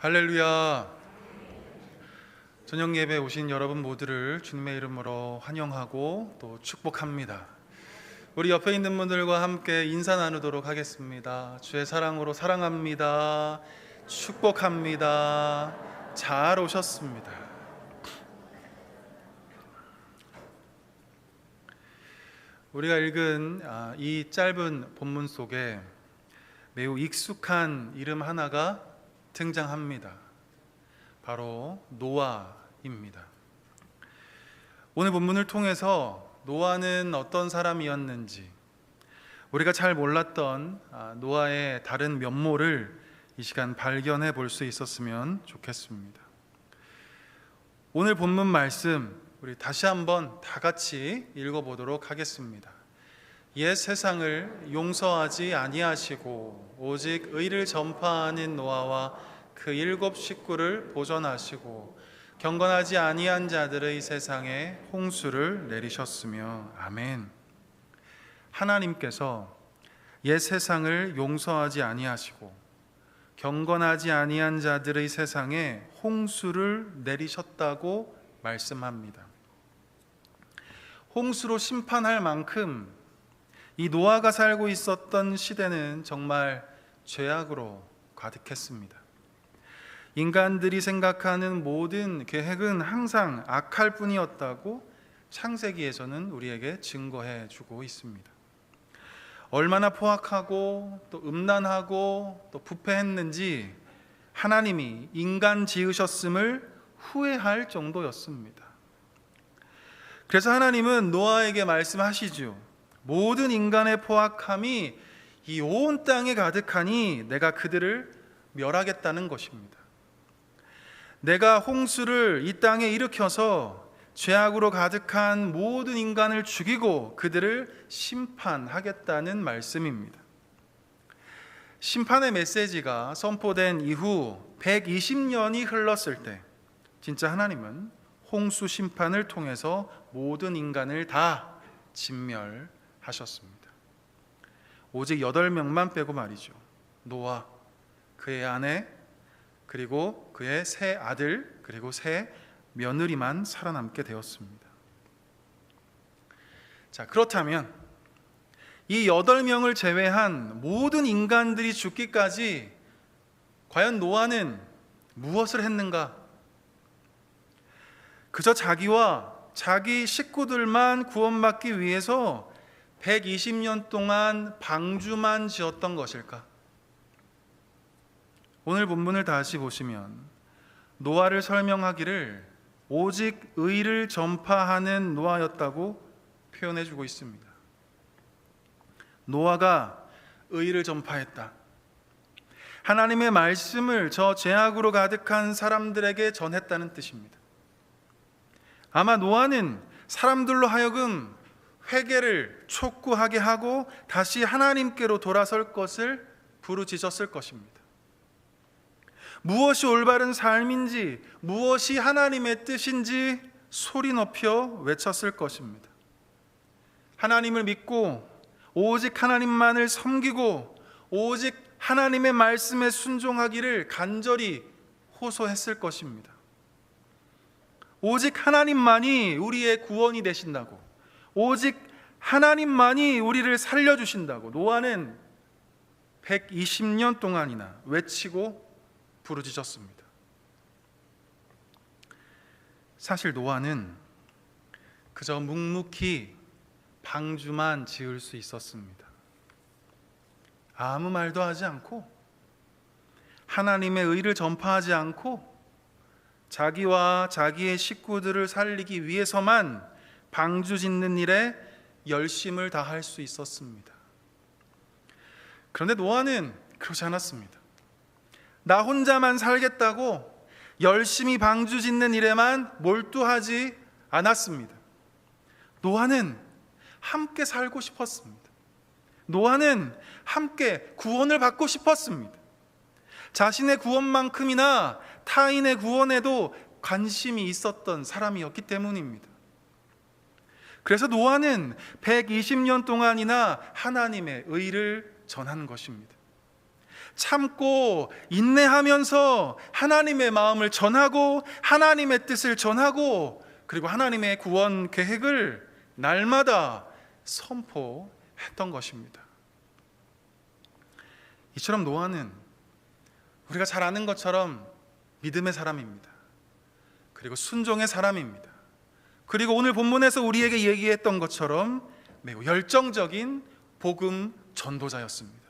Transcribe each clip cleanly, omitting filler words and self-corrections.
할렐루야. 저녁 예배에 오신 여러분 모두를 주님의 이름으로 환영하고 또 축복합니다. 우리 옆에 있는 분들과 함께 인사 나누도록 하겠습니다. 주의 사랑으로 사랑합니다. 축복합니다. 잘 오셨습니다. 우리가 읽은 이 짧은 본문 속에 매우 익숙한 이름 하나가 등장합니다. 바로 노아입니다. 오늘 본문을 통해서 노아는 어떤 사람이었는지, 우리가 잘 몰랐던 노아의 다른 면모를 이 시간 발견해 볼 수 있었으면 좋겠습니다. 오늘 본문 말씀 우리 다시 한번 다 같이 읽어보도록 하겠습니다. 옛 세상을 용서하지 아니하시고 오직 의를 전파하는 노아와 그 7 식구를 보존하시고 경건하지 아니한 자들의 세상에 홍수를 내리셨으며. 아멘. 하나님께서 옛 세상을 용서하지 아니하시고 경건하지 아니한 자들의 세상에 홍수를 내리셨다고 말씀합니다. 홍수로 심판할 만큼 이 노아가 살고 있었던 시대는 정말 죄악으로 가득했습니다. 인간들이 생각하는 모든 계획은 항상 악할 뿐이었다고 창세기에서는 우리에게 증거해 주고 있습니다. 얼마나 포악하고 또 음란하고 또 부패했는지 하나님이 인간 지으셨음을 후회할 정도였습니다. 그래서 하나님은 노아에게 말씀하시죠. 모든 인간의 포악함이 이 온 땅에 가득하니 내가 그들을 멸하겠다는 것입니다. 내가 홍수를 이 땅에 일으켜서 죄악으로 가득한 모든 인간을 죽이고 그들을 심판하겠다는 말씀입니다. 심판의 메시지가 선포된 이후 120년이 흘렀을 때 진짜 하나님은 홍수 심판을 통해서 모든 인간을 다 진멸하셨습니다. 오직 8명만 빼고 말이죠. 노아, 그의 아내, 그리고 그의 세 아들, 그리고 세 며느리만 살아남게 되었습니다. 자, 그렇다면 이 8명을 제외한 모든 인간들이 죽기까지 과연 노아는 무엇을 했는가? 그저 자기와 자기 식구들만 구원받기 위해서 120년 동안 방주만 지었던 것일까? 오늘 본문을 다시 보시면 노아를 설명하기를 오직 의를 전파하는 노아였다고 표현해 주고 있습니다. 노아가 의를 전파했다. 하나님의 말씀을 저 죄악으로 가득한 사람들에게 전했다는 뜻입니다. 아마 노아는 사람들로 하여금 회개를 촉구하게 하고 다시 하나님께로 돌아설 것을 부르짖었을 것입니다. 무엇이 올바른 삶인지, 무엇이 하나님의 뜻인지 소리 높여 외쳤을 것입니다. 하나님을 믿고 오직 하나님만을 섬기고 오직 하나님의 말씀에 순종하기를 간절히 호소했을 것입니다. 오직 하나님만이 우리의 구원이 되신다고, 오직 하나님만이 우리를 살려주신다고 노아는 120년 동안이나 외치고 부르짖었습니다. 사실 노아는 그저 묵묵히 방주만 지을 수 있었습니다. 아무 말도 하지 않고 하나님의 의를 전파하지 않고 자기와 자기의 식구들을 살리기 위해서만 방주 짓는 일에 열심을 다할 수 있었습니다. 그런데 노아는 그렇지 않았습니다. 나 혼자만 살겠다고 열심히 방주 짓는 일에만 몰두하지 않았습니다. 노아는 함께 살고 싶었습니다. 노아는 함께 구원을 받고 싶었습니다. 자신의 구원만큼이나 타인의 구원에도 관심이 있었던 사람이었기 때문입니다. 그래서 노아는 120년 동안이나 하나님의 의를 전한 것입니다. 참고 인내하면서 하나님의 마음을 전하고 하나님의 뜻을 전하고 그리고 하나님의 구원 계획을 날마다 선포했던 것입니다. 이처럼 노아는 우리가 잘 아는 것처럼 믿음의 사람입니다. 그리고 순종의 사람입니다. 그리고 오늘 본문에서 우리에게 얘기했던 것처럼 매우 열정적인 복음 전도자였습니다.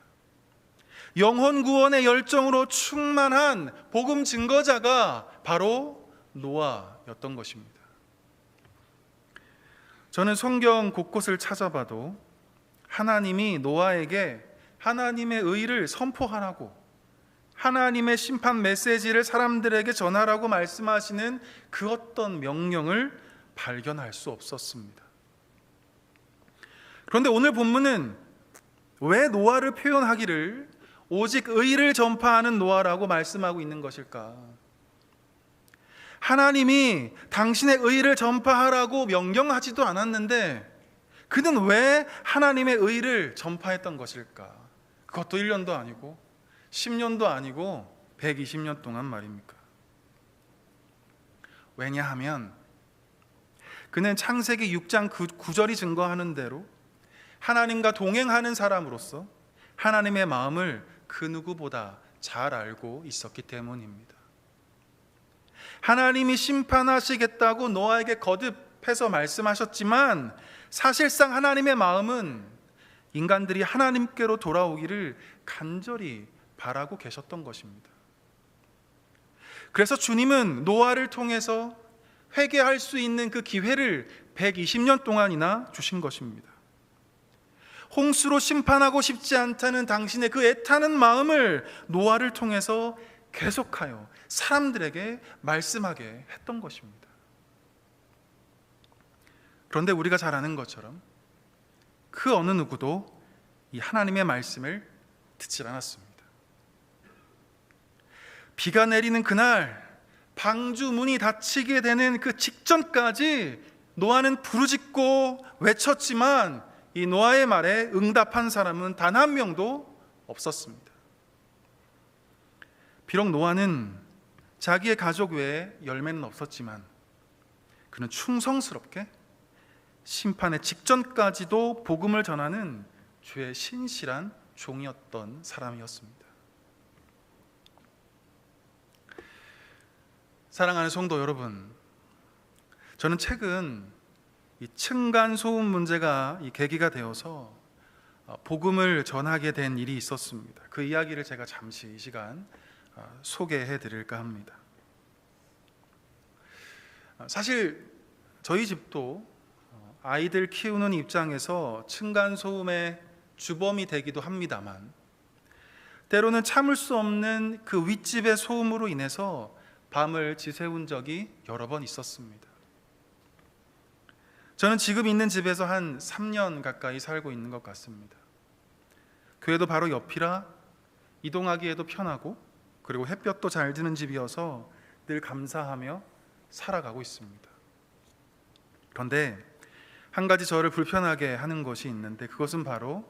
영혼 구원의 열정으로 충만한 복음 증거자가 바로 노아였던 것입니다. 저는 성경 곳곳을 찾아봐도 하나님이 노아에게 하나님의 의를 선포하라고, 하나님의 심판 메시지를 사람들에게 전하라고 말씀하시는 그 어떤 명령을 발견할 수 없었습니다. 그런데 오늘 본문은 왜 노아를 표현하기를 오직 의를 전파하는 노아라고 말씀하고 있는 것일까? 하나님이 당신의 의를 전파하라고 명령하지도 않았는데 그는 왜 하나님의 의를 전파했던 것일까? 그것도 1년도 아니고 10년도 아니고 120년 동안 말입니까? 왜냐하면 그는 창세기 6장 9절이 증거하는 대로 하나님과 동행하는 사람으로서 하나님의 마음을 그 누구보다 잘 알고 있었기 때문입니다. 하나님이 심판하시겠다고 노아에게 거듭해서 말씀하셨지만 사실상 하나님의 마음은 인간들이 하나님께로 돌아오기를 간절히 바라고 계셨던 것입니다. 그래서 주님은 노아를 통해서 회개할 수 있는 그 기회를 120년 동안이나 주신 것입니다. 홍수로 심판하고 싶지 않다는 당신의 그 애타는 마음을 노아를 통해서 계속하여 사람들에게 말씀하게 했던 것입니다. 그런데 우리가 잘 아는 것처럼 그 어느 누구도 이 하나님의 말씀을 듣지 않았습니다. 비가 내리는 그날 방주 문이 닫히게 되는 그 직전까지 노아는 부르짖고 외쳤지만 이 노아의 말에 응답한 사람은 단 한 명도 없었습니다. 비록 노아는 자기의 가족 외에 열매는 없었지만 그는 충성스럽게 심판의 직전까지도 복음을 전하는 주의 신실한 종이었던 사람이었습니다. 사랑하는 성도 여러분, 저는 최근 이 층간소음 문제가 이 계기가 되어서 복음을 전하게 된 일이 있었습니다. 그 이야기를 제가 잠시 이 시간 소개해 드릴까 합니다. 사실 저희 집도 아이들 키우는 입장에서 층간소음의 주범이 되기도 합니다만 때로는 참을 수 없는 그 윗집의 소음으로 인해서 밤을 지새운 적이 여러 번 있었습니다. 저는 지금 있는 집에서 한 3년 가까이 살고 있는 것 같습니다. 교회도 바로 옆이라 이동하기에도 편하고 그리고 햇볕도 잘 드는 집이어서 늘 감사하며 살아가고 있습니다. 그런데 한 가지 저를 불편하게 하는 것이 있는데 그것은 바로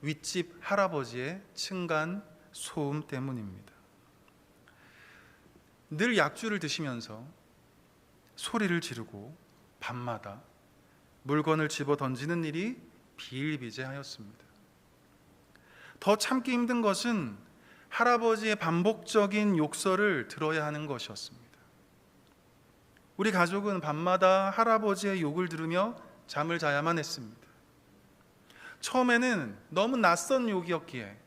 윗집 할아버지의 층간 소음 때문입니다. 늘 약주를 드시면서 소리를 지르고 밤마다 물건을 집어 던지는 일이 비일비재하였습니다. 더 참기 힘든 것은 할아버지의 반복적인 욕설을 들어야 하는 것이었습니다. 우리 가족은 밤마다 할아버지의 욕을 들으며 잠을 자야만 했습니다. 처음에는 너무 낯선 욕이었기에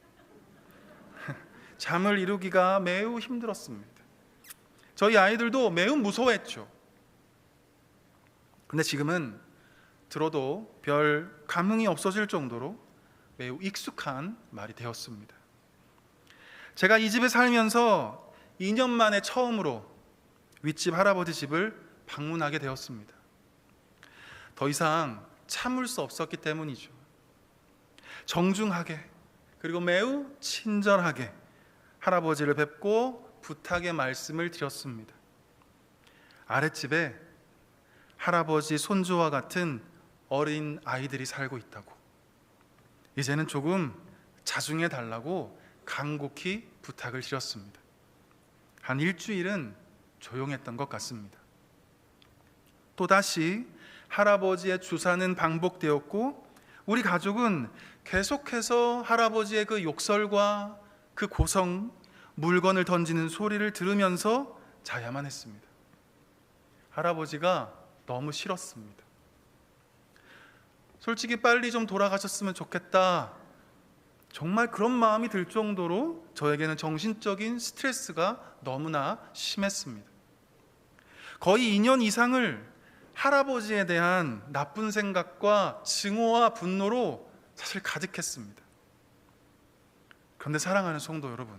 잠을 이루기가 매우 힘들었습니다. 저희 아이들도 매우 무서워했죠. 근데 지금은 들어도 별 감흥이 없어질 정도로 매우 익숙한 말이 되었습니다. 제가 이 집에 살면서 2년 만에 처음으로 윗집 할아버지 집을 방문하게 되었습니다. 더 이상 참을 수 없었기 때문이죠. 정중하게 그리고 매우 친절하게 할아버지를 뵙고 부탁의 말씀을 드렸습니다. 아랫집에 할아버지 손주와 같은 어린 아이들이 살고 있다고, 이제는 조금 자중해 달라고 간곡히 부탁을 드렸습니다. 한 일주일은 조용했던 것 같습니다. 또다시 할아버지의 주사는 반복되었고 우리 가족은 계속해서 할아버지의 그 욕설과 그 고성, 물건을 던지는 소리를 들으면서 자야만 했습니다. 할아버지가 너무 싫었습니다. 솔직히 빨리 좀 돌아가셨으면 좋겠다, 정말 그런 마음이 들 정도로 저에게는 정신적인 스트레스가 너무나 심했습니다. 거의 2년 이상을 할아버지에 대한 나쁜 생각과 증오와 분노로 사실 가득했습니다. 그런데 사랑하는 성도 여러분,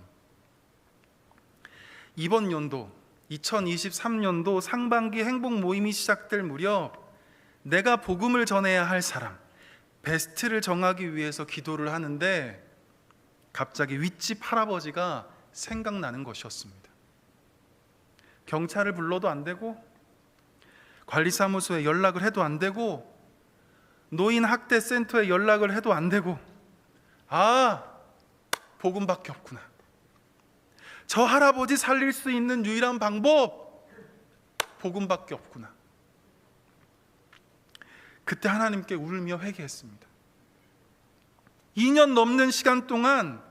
이번 연도 2023년도 상반기 행복 모임이 시작될 무렵 내가 복음을 전해야 할 사람, 베스트를 정하기 위해서 기도를 하는데 갑자기 윗집 할아버지가 생각나는 것이었습니다. 경찰을 불러도 안 되고 관리사무소에 연락을 해도 안 되고 노인학대센터에 연락을 해도 안 되고, 복음밖에 없구나. 저 할아버지 살릴 수 있는 유일한 방법, 복음밖에 없구나. 그때 하나님께 울며 회개했습니다. 2년 넘는 시간 동안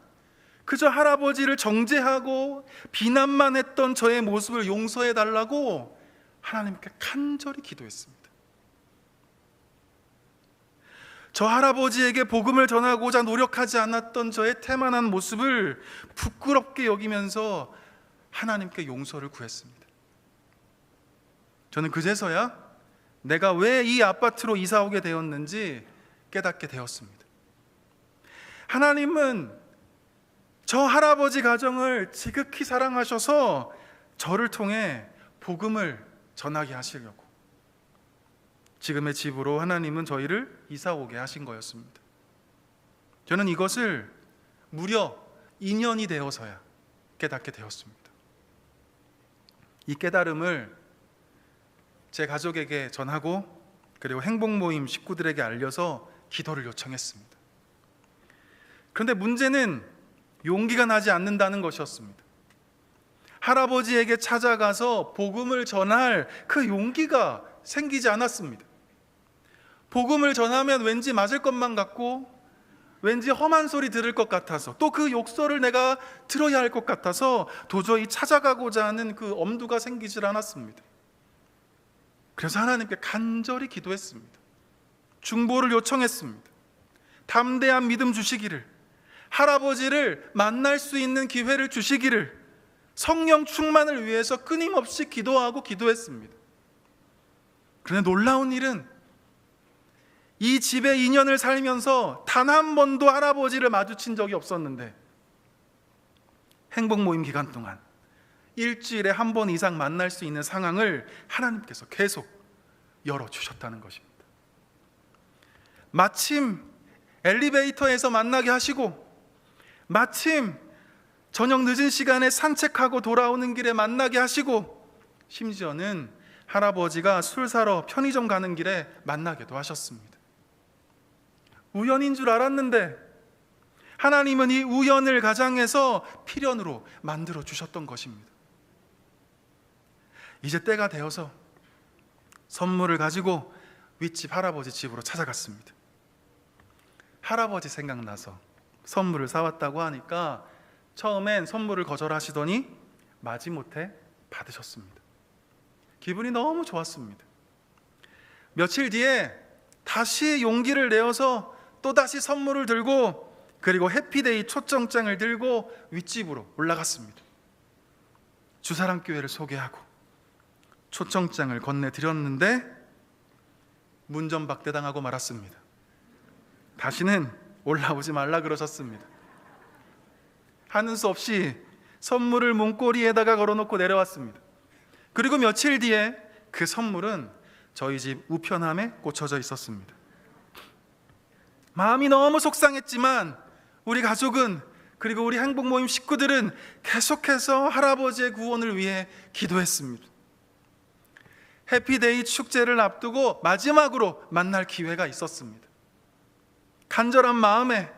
그저 할아버지를 정죄하고 비난만 했던 저의 모습을 용서해 달라고 하나님께 간절히 기도했습니다. 저 할아버지에게 복음을 전하고자 노력하지 않았던 저의 태만한 모습을 부끄럽게 여기면서 하나님께 용서를 구했습니다. 저는 그제서야 내가 왜 이 아파트로 이사 오게 되었는지 깨닫게 되었습니다. 하나님은 저 할아버지 가정을 지극히 사랑하셔서 저를 통해 복음을 전하게 하시려고 지금의 집으로 하나님은 저희를 이사 오게 하신 거였습니다. 저는 이것을 무려 2년이 되어서야 깨닫게 되었습니다. 이 깨달음을 제 가족에게 전하고 그리고 행복모임 식구들에게 알려서 기도를 요청했습니다. 그런데 문제는 용기가 나지 않는다는 것이었습니다. 할아버지에게 찾아가서 복음을 전할 그 용기가 생기지 않았습니다. 복음을 전하면 왠지 맞을 것만 같고 왠지 험한 소리 들을 것 같아서 또 그 욕설을 내가 들어야 할 것 같아서 도저히 찾아가고자 하는 그 엄두가 생기질 않았습니다. 그래서 하나님께 간절히 기도했습니다. 중보를 요청했습니다. 담대한 믿음 주시기를, 할아버지를 만날 수 있는 기회를 주시기를, 성령 충만을 위해서 끊임없이 기도하고 기도했습니다. 그런데 놀라운 일은 이 집에 2년을 살면서 단 한 번도 할아버지를 마주친 적이 없었는데 행복 모임 기간 동안 일주일에 한 번 이상 만날 수 있는 상황을 하나님께서 계속 열어주셨다는 것입니다. 마침 엘리베이터에서 만나게 하시고, 마침 저녁 늦은 시간에 산책하고 돌아오는 길에 만나게 하시고, 심지어는 할아버지가 술 사러 편의점 가는 길에 만나기도 하셨습니다. 우연인 줄 알았는데 하나님은 이 우연을 가장해서 필연으로 만들어 주셨던 것입니다. 이제 때가 되어서 선물을 가지고 윗집 할아버지 집으로 찾아갔습니다. 할아버지 생각나서 선물을 사왔다고 하니까 처음엔 선물을 거절하시더니 마지못해 받으셨습니다. 기분이 너무 좋았습니다. 며칠 뒤에 다시 용기를 내어서 또다시 선물을 들고 그리고 해피데이 초청장을 들고 윗집으로 올라갔습니다. 주사랑교회를 소개하고 초청장을 건네드렸는데 문전박대당하고 말았습니다. 다시는 올라오지 말라 그러셨습니다. 하는 수 없이 선물을 문고리에다가 걸어놓고 내려왔습니다. 그리고 며칠 뒤에 그 선물은 저희 집 우편함에 꽂혀져 있었습니다. 마음이 너무 속상했지만 우리 가족은, 그리고 우리 행복모임 식구들은 계속해서 할아버지의 구원을 위해 기도했습니다. 해피데이 축제를 앞두고 마지막으로 만날 기회가 있었습니다. 간절한 마음에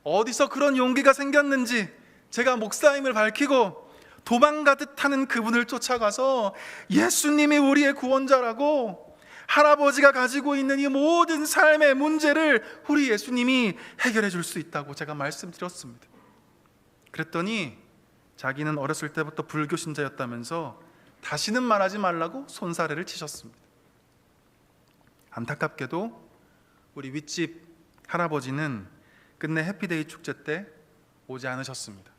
어디서 그런 용기가 생겼는지 제가 목사임을 밝히고 도망가듯 하는 그분을 쫓아가서 예수님이 우리의 구원자라고, 할아버지가 가지고 있는 이 모든 삶의 문제를 우리 예수님이 해결해 줄 수 있다고 제가 말씀드렸습니다. 그랬더니 자기는 어렸을 때부터 불교 신자였다면서 다시는 말하지 말라고 손사래를 치셨습니다. 안타깝게도 우리 윗집 할아버지는 끝내 해피데이 축제 때 오지 않으셨습니다.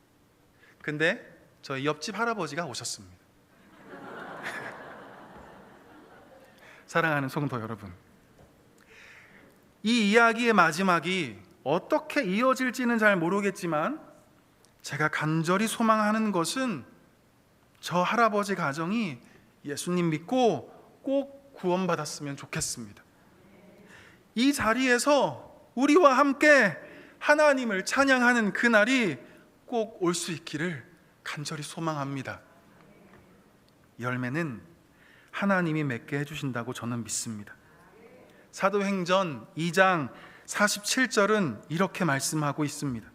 근데 저희 옆집 할아버지가 오셨습니다. 사랑하는 성도 여러분, 이 이야기의 마지막이 어떻게 이어질지는 잘 모르겠지만 제가 간절히 소망하는 것은 저 할아버지 가정이 예수님 믿고 꼭 구원받았으면 좋겠습니다. 이 자리에서 우리와 함께 하나님을 찬양하는 그날이 꼭 올 수 있기를 간절히 소망합니다. 열매는 하나님이 맺게 해주신다고 저는 믿습니다. 사도행전 2장 47절은 이렇게 말씀하고 있습니다.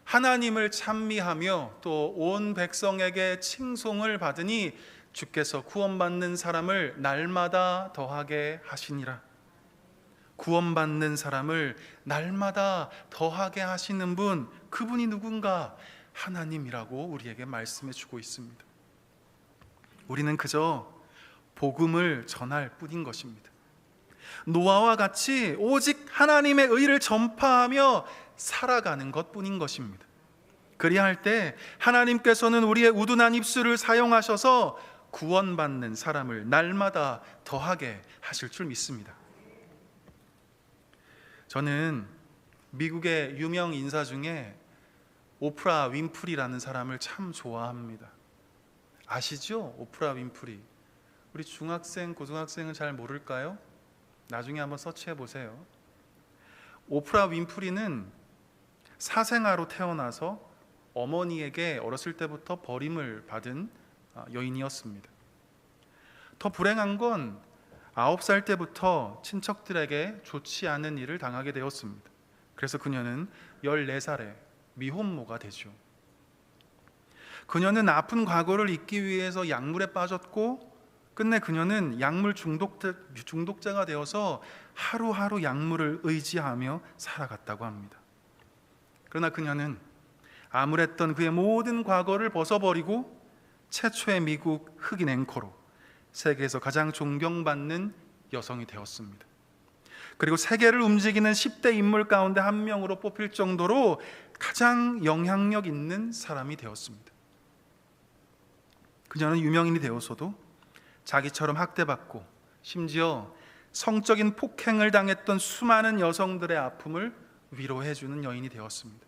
하나님을 찬미하며 또 온 백성에게 칭송을 받으니 주께서 구원받는 사람을 날마다 더하게 하시니라. 구원받는 사람을 날마다 더하게 하시는 분, 그분이 누군가? 하나님이라고 우리에게 말씀해 주고 있습니다. 우리는 그저 복음을 전할 뿐인 것입니다. 노아와 같이 오직 하나님의 의를 전파하며 살아가는 것뿐인 것입니다. 그리할 때 하나님께서는 우리의 우둔한 입술을 사용하셔서 구원받는 사람을 날마다 더하게 하실 줄 믿습니다. 저는 미국의 유명 인사 중에 오프라 윈프리라는 사람을 참 좋아합니다. 아시죠? 오프라 윈프리. 우리 중학생, 고등학생은 잘 모를까요? 나중에 한번 서치해 보세요. 오프라 윈프리는 사생아로 태어나서 어머니에게 어렸을 때부터 버림을 받은 여인이었습니다. 더 불행한 건 9살 때부터 친척들에게 좋지 않은 일을 당하게 되었습니다. 그래서 그녀는 14살에 미혼모가 되죠. 그녀는 아픈 과거를 잊기 위해서 약물에 빠졌고 끝내 그녀는 약물 중독자가 되어서 하루하루 약물을 의지하며 살아갔다고 합니다. 그러나 그녀는 암울했던 그의 모든 과거를 벗어버리고 최초의 미국 흑인 앵커로 세계에서 가장 존경받는 여성이 되었습니다. 그리고 세계를 움직이는 10대 인물 가운데 한 명으로 뽑힐 정도로 가장 영향력 있는 사람이 되었습니다. 그녀는 유명인이 되어서도 자기처럼 학대받고 심지어 성적인 폭행을 당했던 수많은 여성들의 아픔을 위로해주는 여인이 되었습니다.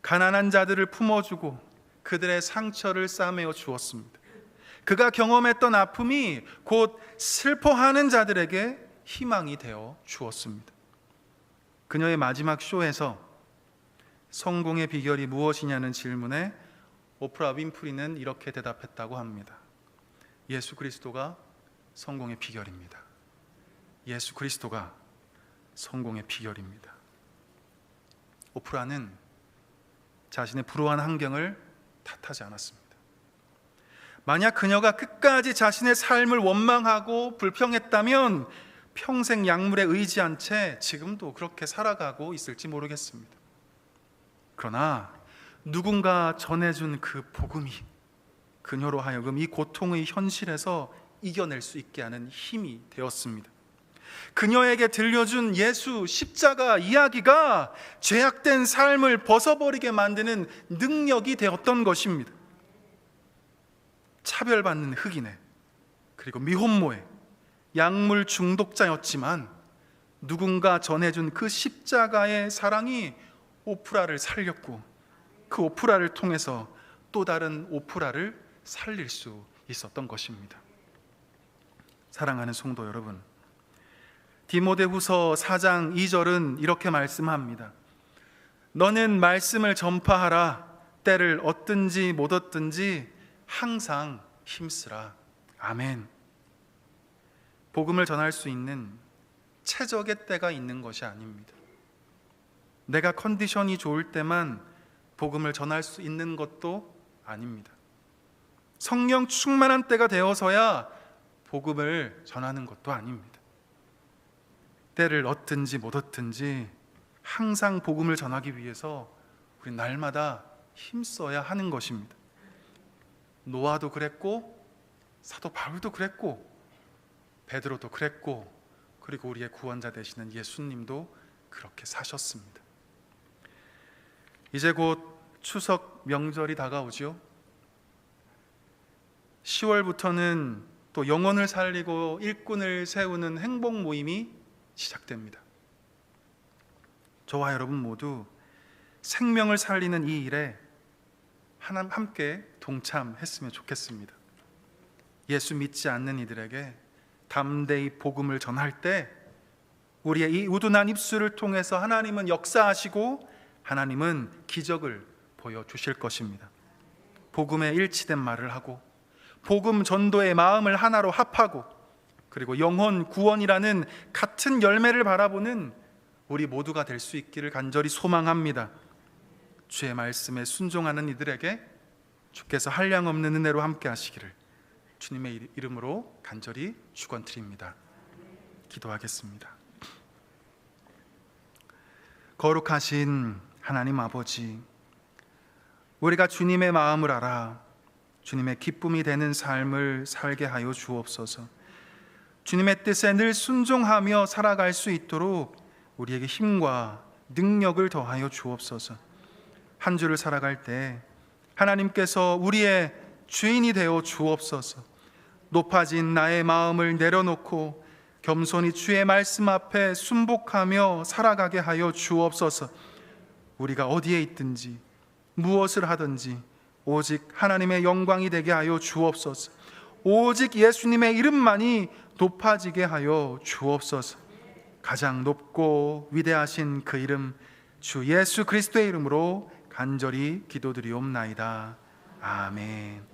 가난한 자들을 품어주고 그들의 상처를 싸매어 주었습니다. 그가 경험했던 아픔이 곧 슬퍼하는 자들에게 희망이 되어 주었습니다. 그녀의 마지막 쇼에서 성공의 비결이 무엇이냐는 질문에 오프라 윈프리는 이렇게 대답했다고 합니다. 예수 그리스도가 성공의 비결입니다. 예수 그리스도가 성공의 비결입니다. 오프라는 자신의 불우한 환경을 탓하지 않았습니다. 만약 그녀가 끝까지 자신의 삶을 원망하고 불평했다면 평생 약물에 의지한 채 지금도 그렇게 살아가고 있을지 모르겠습니다. 그러나 누군가 전해준 그 복음이 그녀로 하여금 이 고통의 현실에서 이겨낼 수 있게 하는 힘이 되었습니다. 그녀에게 들려준 예수 십자가 이야기가 죄악된 삶을 벗어버리게 만드는 능력이 되었던 것입니다. 차별받는 흑인의 그리고 미혼모의 약물 중독자였지만 누군가 전해준 그 십자가의 사랑이 오프라를 살렸고 그 오프라를 통해서 또 다른 오프라를 살릴 수 있었던 것입니다. 사랑하는 성도 여러분, 디모데후서 4장 2절은 이렇게 말씀합니다. 너는 말씀을 전파하라. 때를 얻든지 못 얻든지 항상 힘쓰라. 아멘. 복음을 전할 수 있는 최적의 때가 있는 것이 아닙니다. 내가 컨디션이 좋을 때만 복음을 전할 수 있는 것도 아닙니다. 성령 충만한 때가 되어서야 복음을 전하는 것도 아닙니다. 때를 얻든지 못 얻든지 항상 복음을 전하기 위해서 우리 날마다 힘써야 하는 것입니다. 노아도 그랬고, 사도 바울도 그랬고, 베드로도 그랬고, 그리고 우리의 구원자 되시는 예수님도 그렇게 사셨습니다. 이제 곧 추석 명절이 다가오죠. 10월부터는 또 영혼을 살리고 일꾼을 세우는 행복 모임이 시작됩니다. 저와 여러분 모두 생명을 살리는 이 일에 함께 동참했으면 좋겠습니다. 예수 믿지 않는 이들에게 담대히 복음을 전할 때 우리의 이 우둔한 입술을 통해서 하나님은 역사하시고 하나님은 기적을 보여주실 것입니다. 복음에 일치된 말을 하고 복음 전도의 마음을 하나로 합하고 그리고 영혼 구원이라는 같은 열매를 바라보는 우리 모두가 될 수 있기를 간절히 소망합니다. 주의 말씀에 순종하는 이들에게 주께서 한량없는 은혜로 함께 하시기를 주님의 이름으로 간절히 축원드립니다. 기도하겠습니다. 거룩하신 하나님 아버지, 우리가 주님의 마음을 알아 주님의 기쁨이 되는 삶을 살게 하여 주옵소서. 주님의 뜻에 늘 순종하며 살아갈 수 있도록 우리에게 힘과 능력을 더하여 주옵소서. 한 주를 살아갈 때 하나님께서 우리의 주인이 되어 주옵소서. 높아진 나의 마음을 내려놓고 겸손히 주의 말씀 앞에 순복하며 살아가게 하여 주옵소서. 우리가 어디에 있든지 무엇을 하든지 오직 하나님의 영광이 되게 하여 주옵소서. 오직 예수님의 이름만이 높아지게 하여 주옵소서. 가장 높고 위대하신 그 이름 주 예수 그리스도의 이름으로 간절히 기도드리옵나이다. 아멘.